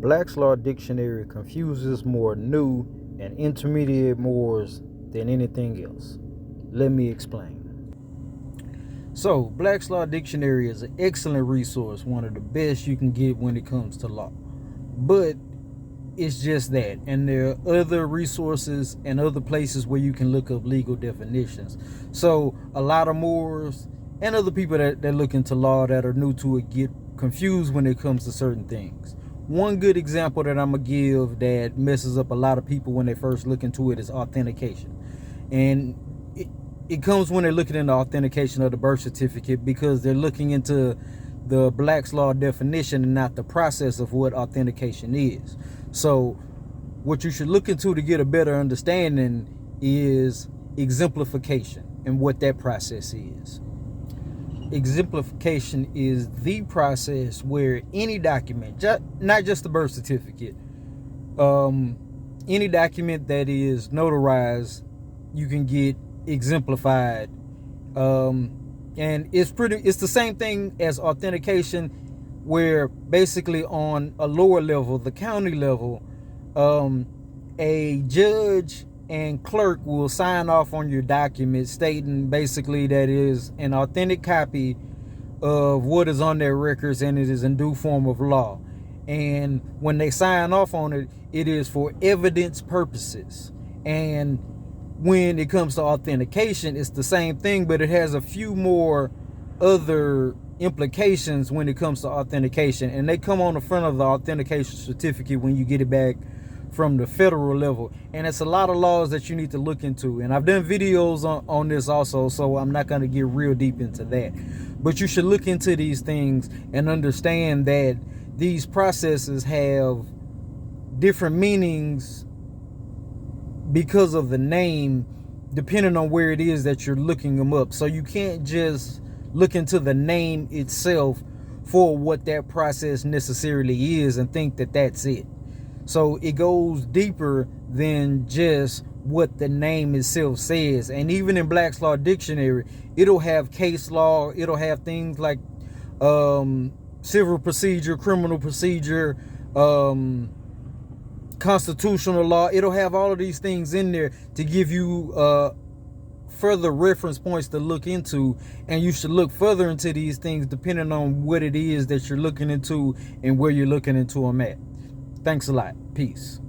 Black's Law Dictionary confuses more new and intermediate mores than anything else. Let me explain. So, Black's Law Dictionary is an excellent resource, one of the best you can get when it comes to law. But it's just that. And there are other resources and other places where you can look up legal definitions. So, a lot of mores and other people that look into law that are new to it get confused when it comes to certain things. One good example that I'm going to give that messes up a lot of people when they first look into it is authentication. And it comes when they're looking into authentication of the birth certificate, because they're looking into the Black's Law definition and not the process of what authentication is. So what you should look into to get a better understanding is exemplification and what that process is. Exemplification is the process where any document, not just the birth certificate, any document that is notarized, you can get exemplified. And it's the same thing as authentication, where basically on a lower level, the county level, a judge and clerk will sign off on your document stating basically that it is an authentic copy of what is on their records and it is in due form of law. And when they sign off on it, it is for evidence purposes. And when it comes to authentication, it's the same thing, but it has a few more other implications when it comes to authentication. And they come on the front of the authentication certificate when you get it back from the federal level. And it's a lot of laws that you need to look into. And I've done videos on this also, so I'm not going to get real deep into that. But you should look into these things and understand that these processes have different meanings because of the name, depending on where it is that you're looking them up. So you can't just look into the name itself for what that process necessarily is and think that that's it. So it goes deeper than just what the name itself says. And even in Black's Law Dictionary, it'll have case law, it'll have things like civil procedure, criminal procedure, constitutional law. It'll have all of these things in there to give you further reference points to look into, and you should look further into these things depending on what it is that you're looking into and where you're looking into them at. Thanks a lot. Peace.